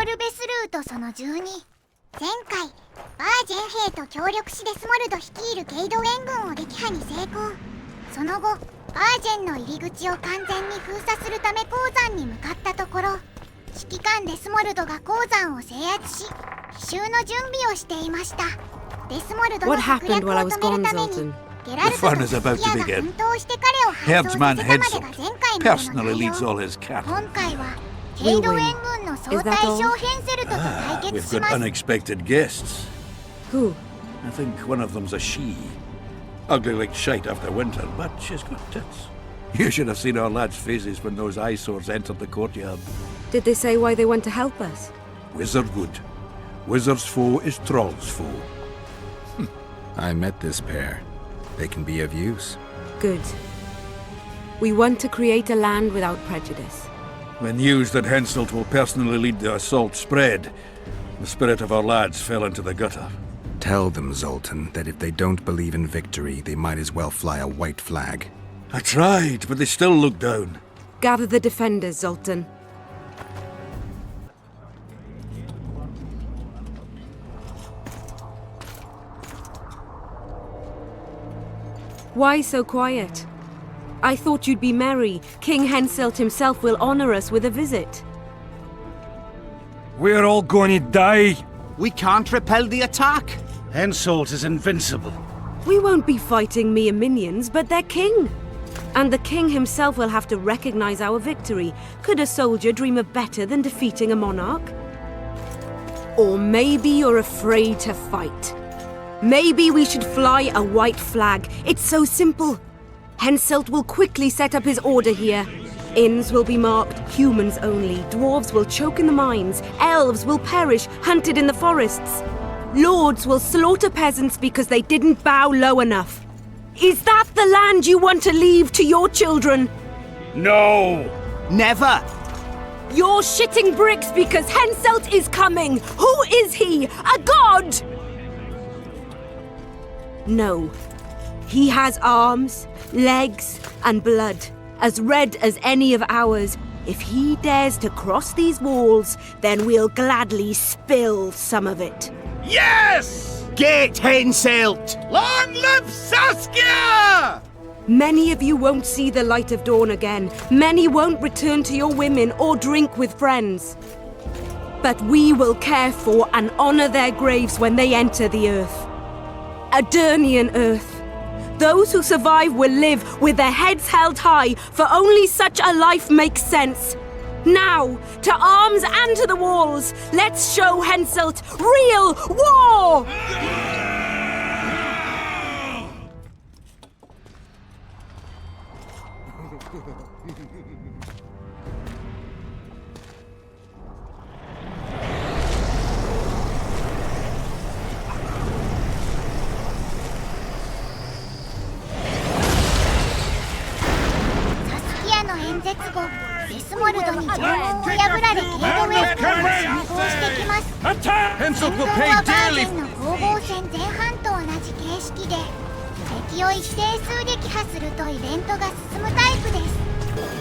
ルヴェスルートその12。前回バージェン兵と協力しデスモルド率いるゲイド援軍を撃破に成功。その後バージェンの入り口を完全に封鎖するため鉱山に向かったところ、指揮官デスモルドが鉱山を制圧し奇襲の準備をしていました。デスモルドの策略を止めるためにゲラルトとスキアが奮闘して彼を敗走させたまでが前回の内容。今回はゲイド援軍の総大将ヘンセルトと対決します。 We've got unexpected guests. Who? I think one of them's a she. Ugly like shite after winter, but she's got tits. You should have seen our lads' faces when those eyesores entered the courtyard. Did they say why they want to help us? Wizard good. Wizard's foe is troll's foe. I met this pair. They can be of use. Good. We want to create a land without prejudice. When news that Henselt will personally lead the assault spread, the spirit of our lads fell into the gutter. Tell them, Zoltan, that if they don't believe in victory, they might as well fly a white flag. I tried, but they still look down. Gather the defenders, Zoltan. Why so quiet? I thought you'd be merry. King Henselt himself will honor us with a visit. We're all going to die. We can't repel the attack. Henselt is invincible. We won't be fighting mere minions, but their king. And the king himself will have to recognize our victory. Could a soldier dream of better than defeating a monarch? Or maybe you're afraid to fight. Maybe we should fly a white flag. It's so simple. Henselt will quickly set up his order here. Inns will be marked humans only. Dwarves will choke in the mines. Elves will perish, hunted in the forests. Lords will slaughter peasants because they didn't bow low enough. Is that the land you want to leave to your children? No! Never! You're shitting bricks because Henselt is coming! Who is he? A god? No. He has arms, legs, and blood, as red as any of ours. If he dares to cross these walls, then we'll gladly spill some of it. Yes! Get Henselt! Long live Saskia! Many of you won't see the light of dawn again. Many won't return to your women or drink with friends. But we will care for and honor their graves when they enter the earth. Adernian earth. Those who survive will live with their heads held high, for only such a life makes sense. Now, to arms and to the walls, let's show Henselt real war! Saskiaの演説後、デスモルドに城門を破られゲイドウェイ軍が進行してきます。戦闘はバージェンの攻防戦前半と同じ形式で、敵を一定数撃破するとイベントが進むタイプです。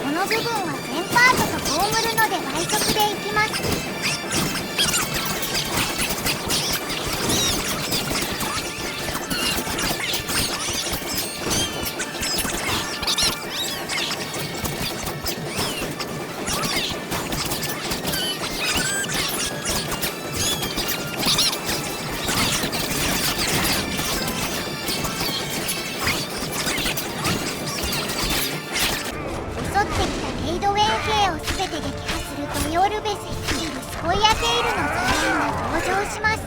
この部分は全パートと葬るので倍速でいきます。イオルヴェス率いるスコイアテイルの全員が登場します。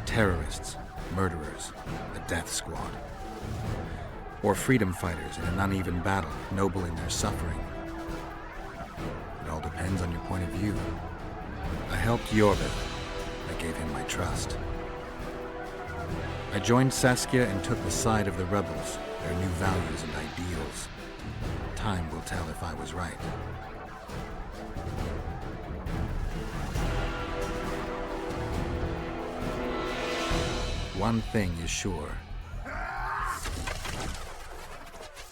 Terrorists, murderers, a death squad. Or freedom fighters in an uneven battle, noble in their suffering. It all depends on your point of view. I helped Yorvith. I gave him my trust. I joined Saskia and took the side of the rebels, their new values and ideals. Time will tell if I was right. One thing is sure.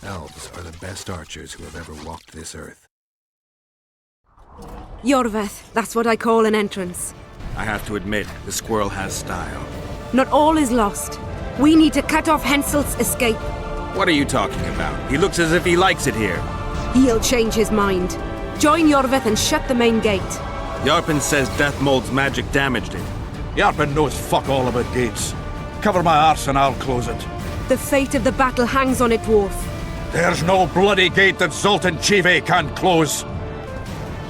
Elves are the best archers who have ever walked this earth. Iorveth, that's what I call an entrance. I have to admit, the squirrel has style. Not all is lost. We need to cut off Henselt's escape. What are you talking about? He looks as if he likes it here. He'll change his mind. Join Iorveth and shut the main gate. Yarpen says Deathmold's magic damaged it. Yarpen knows fuck all about gates. Cover my arse and I'll close it. The fate of the battle hangs on it, dwarf. There's no bloody gate that Zoltan Chive can't close.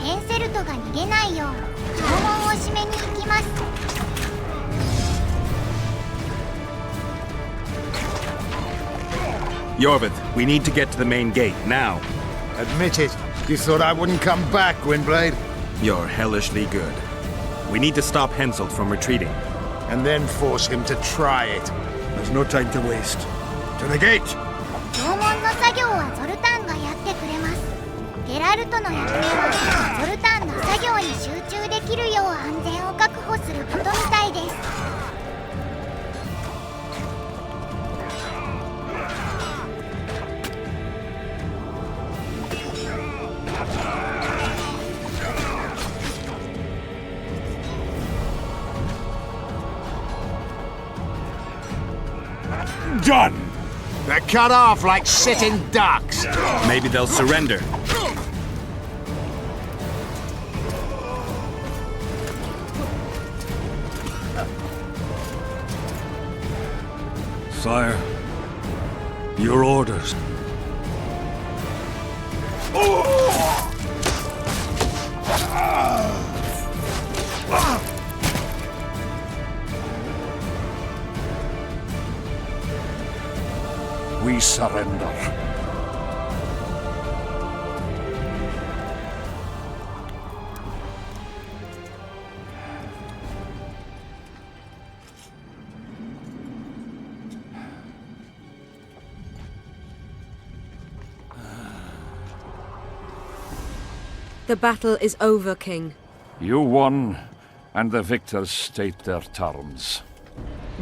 ヘンセルトが逃げないよう城門を閉めに行きます。 Iorveth, we need to get to the main gate, now. Admit it. You thought I wouldn't come back, Windblade? You're hellishly good. We need to stop Henselt from retreating. And then force him to try it. There's no time to waste. To the gate! 城門の作業はゾルタンがやってくれます。ゲラルトの役目はゾルタンの作業に集中できるよう安全を確保することみたいです。 Done! They're cut off like sitting ducks. Maybe they'll surrender. Sire, your orders. We surrender. The battle is over, King. You won, and the victors state their terms.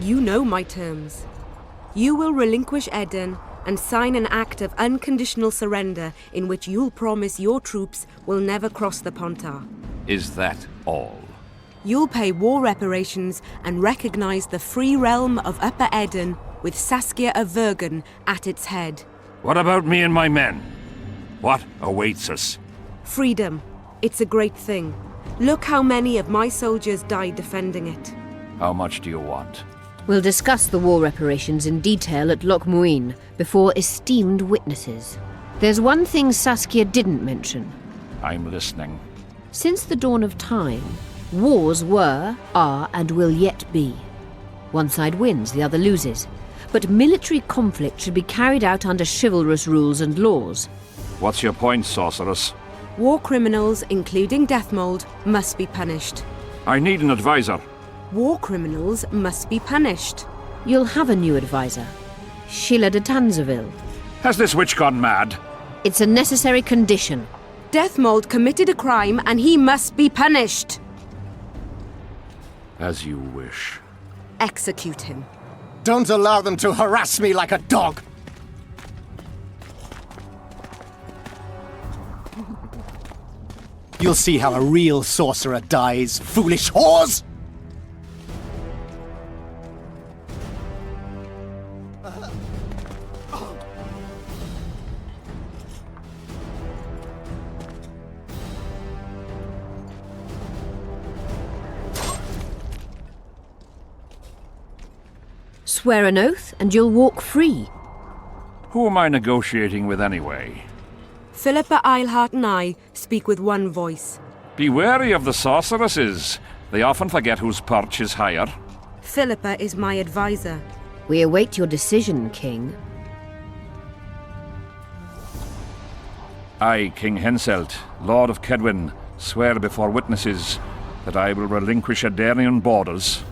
You know my terms. You will relinquish Eden and sign an act of unconditional surrender in which you'll promise your troops will never cross the Pontar. Is that all? You'll pay war reparations and recognize the free realm of Upper Eden with Saskia of Vergen at its head. What about me and my men? What awaits us? Freedom. It's a great thing. Look how many of my soldiers died defending it. How much do you want? We'll discuss the war reparations in detail at Loch Muin before esteemed witnesses. There's one thing Saskia didn't mention. I'm listening. Since the dawn of time, wars were, are, and will yet be. One side wins, the other loses. But military conflict should be carried out under chivalrous rules and laws. What's your point, sorceress? War criminals, including Deathmold, must be punished. I need an advisor. War criminals must be punished. You'll have a new advisor. Sheila de Tanzaville. Has this witch gone mad? It's a necessary condition. Deathmold committed a crime and he must be punished. As you wish. Execute him. Don't allow them to harass me like a dog. You'll see how a real sorcerer dies, foolish whores! Swear an oath and you'll walk free. Who am I negotiating with anyway? Philippa Eilhart and I speak with one voice. Be wary of the sorceresses. They often forget whose perch is higher. Philippa is my advisor. We await your decision, King. I, King Henselt, Lord of Kedwin, swear before witnesses that I will relinquish Adarian borders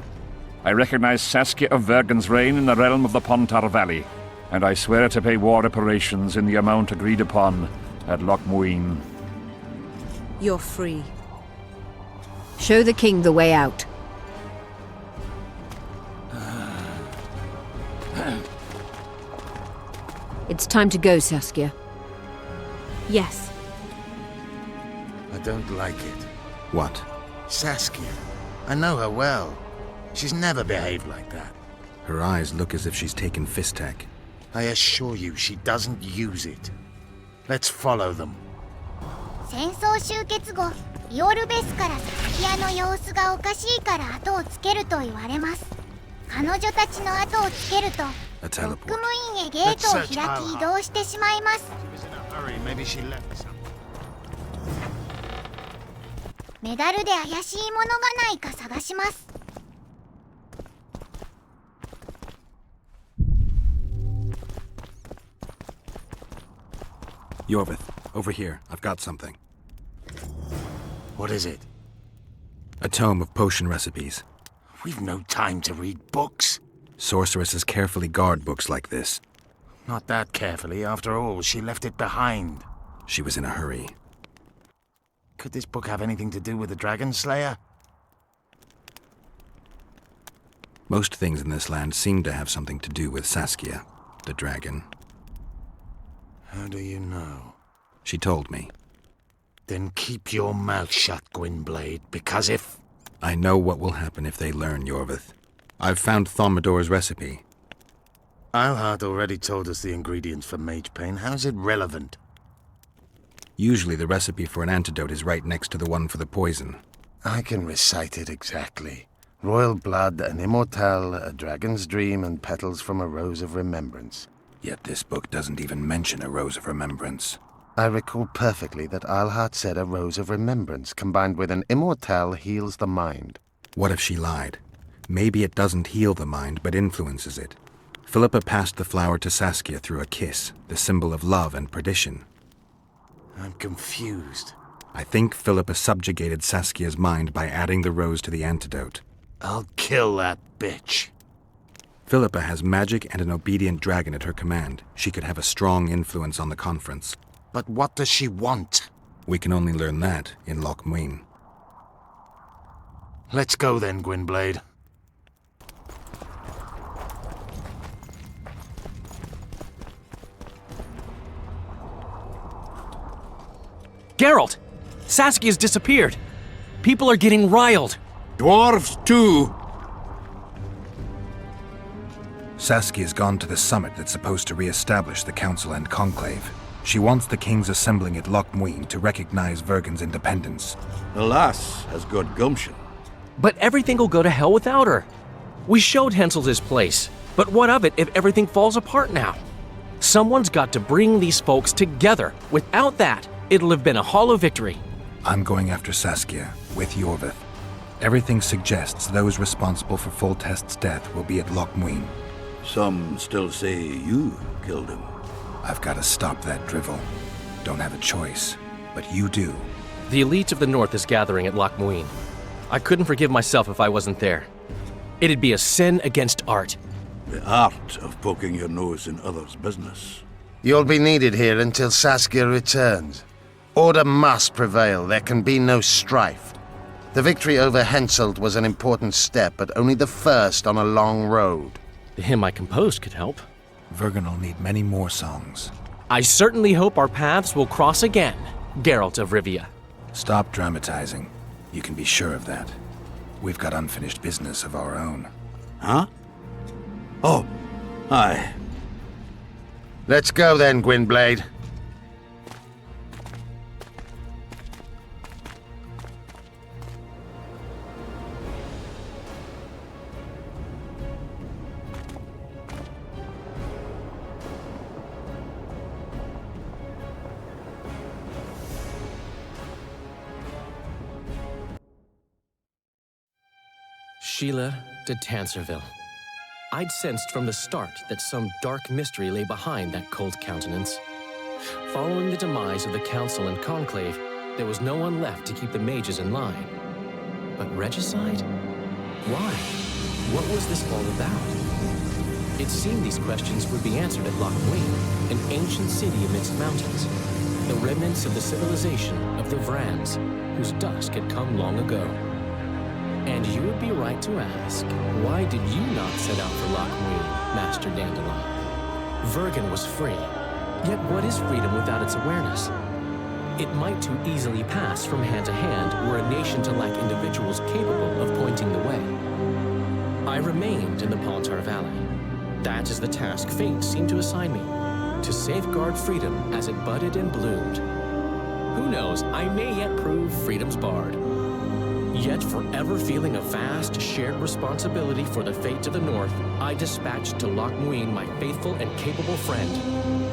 I recognize Saskia of Vergen's reign in the realm of the Pontar Valley, and I swear to pay war reparations in the amount agreed upon at Loch Muin. You're free. Show the king the way out. It's time to go, Saskia. Yes. I don't like it. What? Saskia. I know her well. She's never behaved like that. Her eyes look as if she's taken Fistek. I assure you, she doesn't use it. Let's follow them. 戦争終結後、イオルベスからサスキアの様子がおかしいから後をつけると言われます。彼女たちの後をつけると、ロックムインへゲートを開き移動してしまいます。メダルで怪しいものがないか探します。Yorvith, over here. I've got something. What is it? A tome of potion recipes. We've no time to read books. Sorceresses carefully guard books like this. Not that carefully. After all, she left it behind. She was in a hurry. Could this book have anything to do with the Dragon Slayer? Most things in this land seem to have something to do with Saskia, the dragon. How do you know? She told me. Then keep your mouth shut, Gwynblade, because if... I know what will happen if they learn, Yorvith. I've found Thaumadour's recipe. Eilhart already told us the ingredients for mage pain. How's it relevant? Usually the recipe for an antidote is right next to the one for the poison. I can recite it exactly. Royal blood, an immortal, a dragon's dream, and petals from a rose of remembrance. Yet this book doesn't even mention a rose of remembrance. I recall perfectly that Eilhart said a rose of remembrance combined with an immortal heals the mind. What if she lied? Maybe it doesn't heal the mind, but influences it. Philippa passed the flower to Saskia through a kiss, the symbol of love and perdition. I'm confused. I think Philippa subjugated Saskia's mind by adding the rose to the antidote. I'll kill that bitch. Philippa has magic and an obedient dragon at her command. She could have a strong influence on the conference. But what does she want? We can only learn that in Loch Muin. Let's go then, Gwynblade. Geralt! Saskia's disappeared. People are getting riled. Dwarves too! Saskia's gone to the summit that's supposed to re-establish the Council and Conclave. She wants the kings assembling at Loch Muin to recognize Vergen's independence. The lass has got gumption. But everything will go to hell without her. We showed Hensel's his place, but what of it if everything falls apart now? Someone's got to bring these folks together. Without that, it'll have been a hollow victory. I'm going after Saskia, with Yorvith. Everything suggests those responsible for Foltest's death will be at Loch Muin. Some still say you killed him. I've got to stop that drivel. Don't have a choice, but you do. The elite of the North is gathering at Loch Muin. I couldn't forgive myself if I wasn't there. It'd be a sin against art. The art of poking your nose in others' business. You'll be needed here until Saskia returns. Order must prevail. There can be no strife. The victory over Henselt was an important step, but only the first on a long road. The hymn I composed could help. Vergen will need many more songs. I certainly hope our paths will cross again, Geralt of Rivia. Stop dramatizing. You can be sure of that. We've got unfinished business of our own. Huh? Oh, aye. Let's go then, Gwynblade. Sheila de Tanserville. I'd sensed from the start that some dark mystery lay behind that cold countenance. Following the demise of the Council and Conclave, there was no one left to keep the mages in line. But regicide? Why? What was this all about? It seemed these questions would be answered at Loch Muin, an ancient city amidst mountains, the remnants of the civilization of the Vrans, whose dusk had come long ago. And you would be right to ask, why did you not set out for Loch Muin, Master Dandelion? Vergen was free, yet what is freedom without its awareness? It might too easily pass from hand to hand were a nation to lack individuals capable of pointing the way. I remained in the Pontar Valley. That is the task fate seemed to assign me, to safeguard freedom as it budded and bloomed. Who knows, I may yet prove freedom's bard. Yet forever feeling a vast, shared responsibility for the fate of the North, I dispatched to Loch Muin my faithful and capable friend,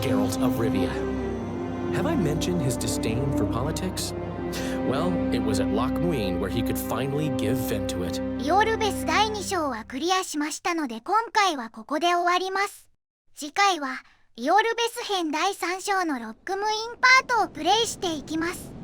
Geralt of Rivia. Have I mentioned his disdain for politics? Well, it was at Loch Muin where he could finally give vent to it. イオルベス第2章はクリアしましたので今回はここで終わります。次回はイオルベス編第3章のロックムインパートをプレイしていきます。